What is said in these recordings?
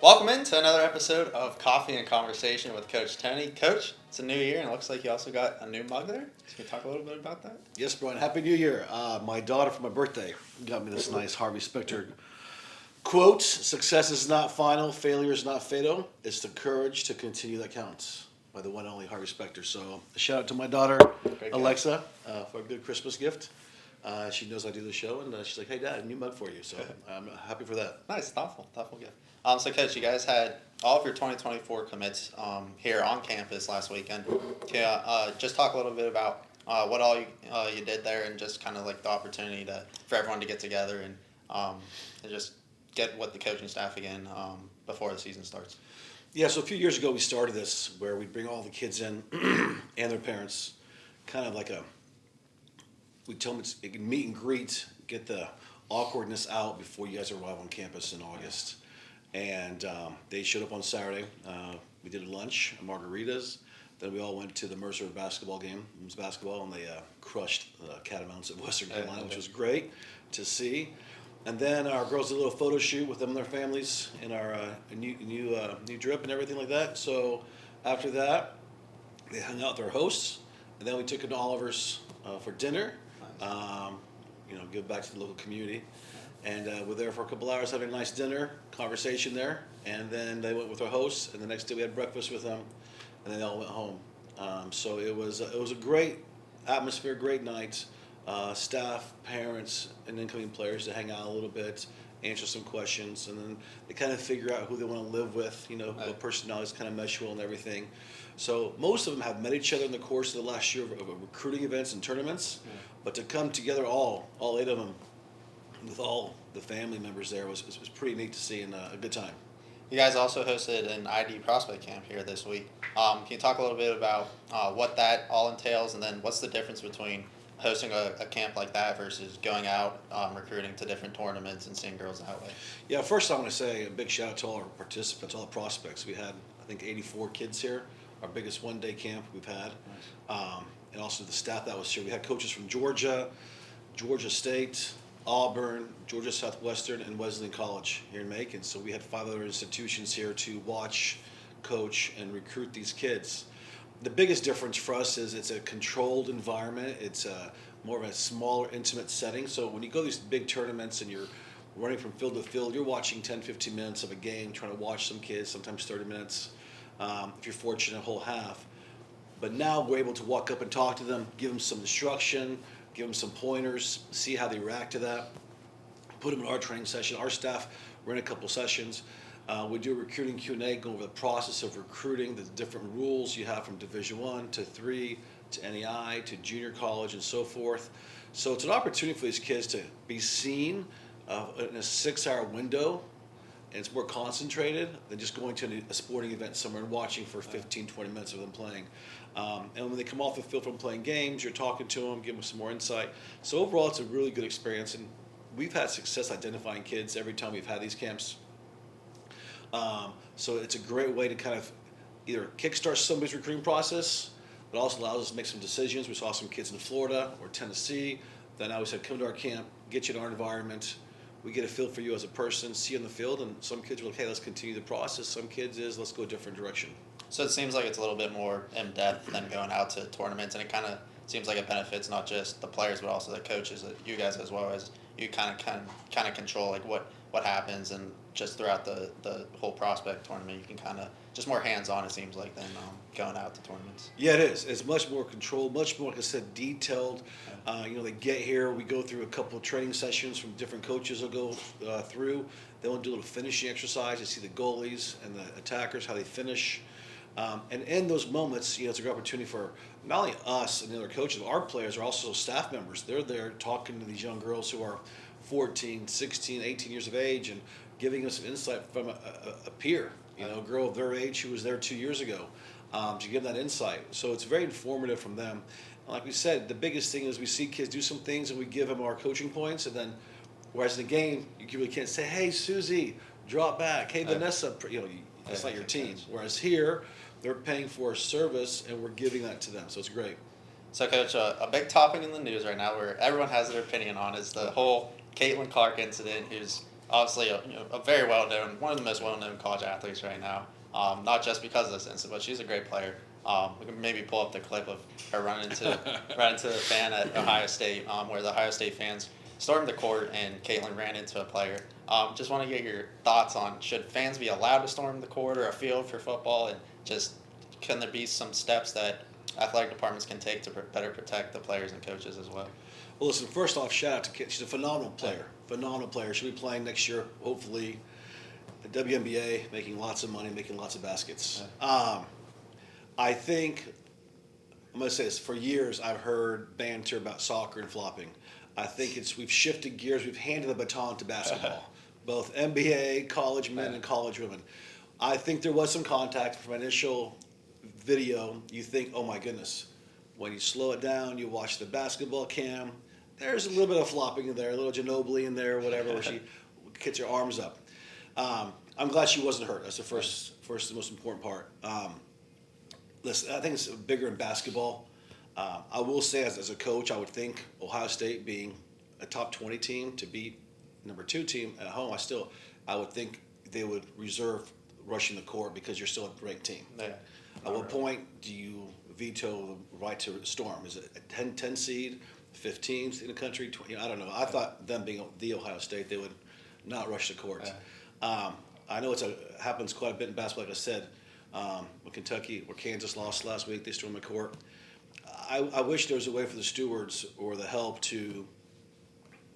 Welcome into another episode of Coffee and Conversation with Coach Tony. Coach, it's a new year, and it looks like you also got a new mug there. Can you talk a little bit about that? Yes, Brian. Happy New Year. My daughter, for my birthday, got me this nice Harvey Specter quote: "Success is not final, failure is not fatal. It's the courage to continue that counts." By the one and only Harvey Specter. So, a shout out to my daughter, Alexa, for a good Christmas gift. She knows I do the show, and she's like, "Hey, Dad, a new mug for you." So, I'm happy for that. Nice, thoughtful gift. So, Coach, you guys had all of your 2024 commits here on campus last weekend. Can you just talk a little bit about what all you did there, and just kind of like the opportunity for everyone to get together and just get with the coaching staff again before the season starts? Yeah, so a few years ago we started this where we'd bring all the kids in and their parents, kind of like we'd tell them it's a meet and greet, get the awkwardness out before you guys arrive on campus in August. And they showed up on Saturday. We did a lunch, margaritas. Then we all went to the Mercer basketball game, women's basketball, and they crushed the Catamounts of Western Carolina, which was great to see. And then our girls did a little photo shoot with them and their families in our new drip and everything like that. So after that, they hung out with their hosts, and then we took them to Oliver's for dinner. Give back to the local community. And we're there for a couple hours having a nice dinner, conversation there. And then they went with our hosts, and the next day we had breakfast with them, and then they all went home. So it was a great atmosphere, great night. Staff, parents, and incoming players to hang out a little bit, answer some questions, and then they kind of figure out who they want to live with, what personalities kind of mesh well and everything. So most of them have met each other in the course of the last year of recruiting events and tournaments, but to come together all 8 of them, with all the family members there was pretty neat to see and a good time. You guys also hosted an ID prospect camp here this week. Can you talk a little bit about what that all entails, and then what's the difference between hosting a camp like that versus going out recruiting to different tournaments and seeing girls that way? Yeah, first I want to say a big shout out to all our participants, all the prospects. We had, I think, 84 kids here, our biggest one-day camp we've had. Nice. And also the staff that was here. We had coaches from Georgia, Georgia State, Auburn, Georgia Southwestern, and Wesleyan College here in Macon. So we had 5 other institutions here to watch, coach, and recruit these kids. The biggest difference for us is it's a controlled environment. It's more of a smaller, intimate setting. So when you go to these big tournaments and you're running from field to field, you're watching 10, 15 minutes of a game, trying to watch some kids, sometimes 30 minutes, if you're fortunate, a whole half. But now we're able to walk up and talk to them, give them some instruction, give them some pointers, see how they react to that, put them in our training session. Our staff ran a couple sessions. We do a recruiting Q&A, go over the process of recruiting, the different rules you have from Division I to III to NEI to junior college and so forth. So it's an opportunity for these kids to be seen in a 6-hour window, and it's more concentrated than just going to a sporting event somewhere and watching for 15, 20 minutes of them playing. And when they come off the field from playing games, you're talking to them, giving them some more insight. So overall, it's a really good experience, and we've had success identifying kids every time we've had these camps. So it's a great way to kind of either kickstart somebody's recruiting process, but also allows us to make some decisions. We saw some kids in Florida or Tennessee that now we said, come to our camp, get you in our environment. We get a feel for you as a person, see you on the field, and some kids are like, hey, let's continue the process. Some kids is, let's go a different direction. So it seems like it's a little bit more in-depth than going out to tournaments, and it kind of seems like it benefits not just the players but also the coaches, you guys as well, as you kind of control like what happens, and just throughout the whole prospect tournament you can kind of just more hands-on, it seems like, than going out to tournaments. Yeah, it is. It's much more controlled, much more, like I said, detailed. They get here, we go through a couple of training sessions from different coaches will go through. They want to do a little finishing exercise to see the goalies and the attackers, how they finish. And in those moments, it's a great opportunity for not only us and the other coaches, but our players are also staff members. They're there talking to these young girls who are 14, 16, 18 years of age and giving us some insight from a peer, a girl of their age who was there 2 years ago, to give that insight. So it's very informative from them. And like we said, the biggest thing is we see kids do some things and we give them our coaching points, and then whereas in the game, you really can't say, hey, Susie, drop back. Hey, Vanessa, that's not your team. Whereas here, they're paying for a service, and we're giving that to them. So it's great. So, Coach, a big topic in the news right now where everyone has their opinion on is the whole Caitlin Clark incident, who's obviously a very well known, one of the most well known college athletes right now. Not just because of this incident, but she's a great player. We can maybe pull up the clip of her running into the fan at Ohio State, where the Ohio State fans stormed the court and Caitlin ran into a player. Just want to get your thoughts on, should fans be allowed to storm the court or a field for football, and just can there be some steps that athletic departments can take to better protect the players and coaches as well? Well, listen, first off, shout out to Kit. She's a phenomenal player. Phenomenal player. She'll be playing next year, hopefully, the WNBA, making lots of money, making lots of baskets. I think, I'm going to say this, for years I've heard banter about soccer and flopping. I think we've shifted gears. We've handed the baton to basketball, both NBA, college men, and college women. I think there was some contact from initial video. You think, oh my goodness. When you slow it down, you watch the basketball cam. There's a little bit of flopping in there, a little Ginobili in there, whatever, where she gets her arms up. I'm glad she wasn't hurt. That's the first and most important part. Listen, I think it's bigger in basketball. I will say, as a coach, I would think Ohio State being a top 20 team to beat number 2 team at home, I would think they would reserve rushing the court because you're still a ranked team. Yeah. At what point do you veto the right to storm? Is it a 10 seed, 15th in the country? 20, I don't know. I thought them being the Ohio State, they would not rush the court. I know it happens quite a bit in basketball, like I said. When Kentucky or Kansas lost last week, they stormed the court. I wish there was a way for the stewards or the help to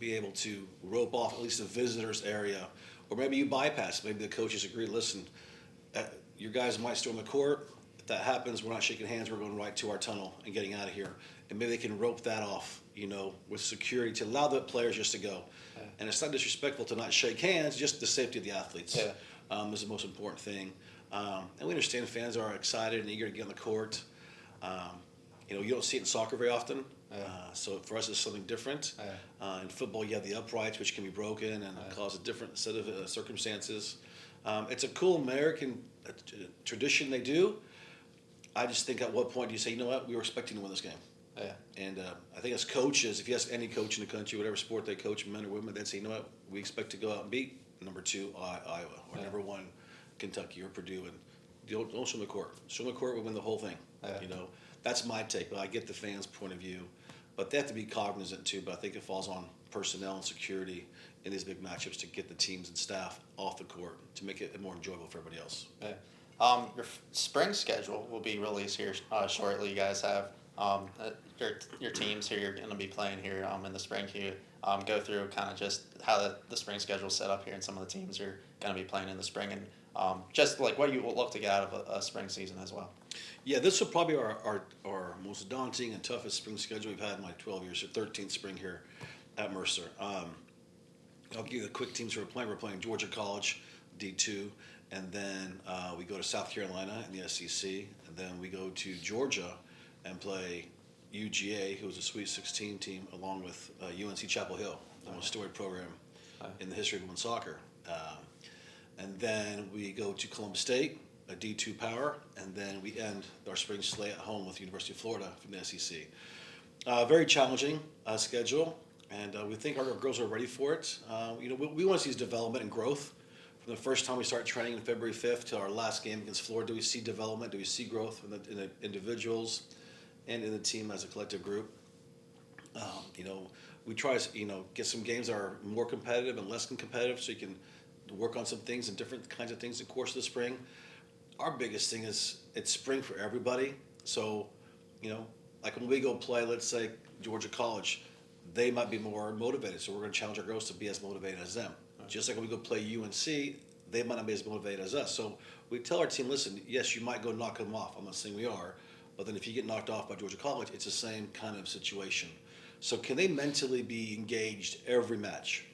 be able to rope off at least the visitors area, or maybe you bypass. Maybe the coaches agree, listen, your guys might storm the court. If that happens, we're not shaking hands. We're going right to our tunnel and getting out of here. And maybe they can rope that off, with security to allow the players just to go. And it's not disrespectful to not shake hands, just the safety of the athletes is the most important thing. And we understand fans are excited and eager to get on the court. You don't see it in soccer very often. So for us, it's something different. In football, you have the uprights, which can be broken and cause a different set of circumstances. It's a cool American tradition they do. I just think at what point do you say, you know what, we were expecting to win this game? And I think as coaches, if you ask any coach in the country, whatever sport they coach, men or women, they'd say, you know what, we expect to go out and beat number 2 Iowa or number 1 Kentucky or Purdue, and don't show them the court. Show them the court, we win the whole thing. That's my take. But I get the fans' point of view, but they have to be cognizant too. But I think it falls on personnel and security in these big matchups to get the teams and staff off the court to make it more enjoyable for everybody else. Your spring schedule will be released here shortly. You guys have your teams here. You're going to be playing here in the spring. Can you go through kind of just how the spring schedule is set up here and some of the teams you're going to be playing in the spring, and just like what you will look to get out of a spring season as well? Yeah, this will probably be our most daunting and toughest spring schedule we've had in like 12 years, or 13th spring here at Mercer. I'll give you the quick teams we're playing. We're playing Georgia College, D2, and then we go to South Carolina in the SEC, and then we go to Georgia and play UGA, who was a Sweet 16 team, along with UNC Chapel Hill, the most storied program in the history of women's soccer. And then we go to Columbus State, a D2 power, and then we end our spring slate at home with the University of Florida from the SEC. Very challenging schedule, and we think our girls are ready for it. We want to see development and growth. From the first time we start training on February 5th to our last game against Florida, do we see development? Do we see growth in the individuals and in the team as a collective group? We try to get some games that are more competitive and less competitive, so you can work on some things and different kinds of things in the course of the spring. Our biggest thing is it's spring for everybody. So, like when we go play, let's say Georgia College, they might be more motivated. So we're going to challenge our girls to be as motivated as them. Just like when we go play UNC, they might not be as motivated as us. So we tell our team, listen, yes, you might go knock them off. I'm not saying we are. But then if you get knocked off by Georgia College, it's the same kind of situation. So can they mentally be engaged every match?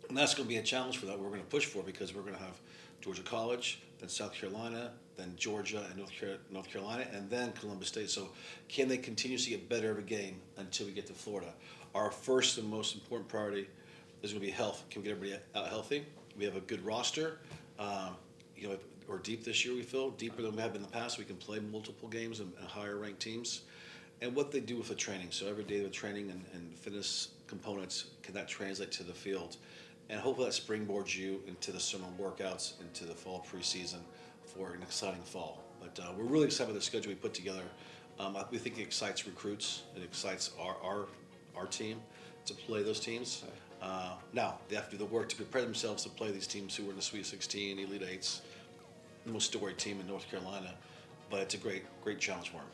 And that's going to be a challenge for that we're going to push for, because we're going to have Georgia College, then South Carolina, then Georgia and North Carolina, and then Columbus State. So can they continuously get better every game until we get to Florida? Our first and most important priority is going to be health. Can we get everybody out healthy? We have a good roster. We're deep this year, we feel, deeper than we have in the past. We can play multiple games and higher ranked teams. And what they do with the training. So every day with training and fitness components, can that translate to the field? and hopefully that springboards you into the summer workouts, into the fall preseason for an exciting fall. But we're really excited with the schedule we put together. We think it excites recruits. It excites our team to play those teams. Now, they have to do the work to prepare themselves to play these teams who are in the Sweet 16, Elite Eights, the most storied team in North Carolina. But it's a great challenge for them.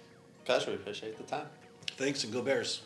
Coach, we appreciate the time. Thanks, and go Bears.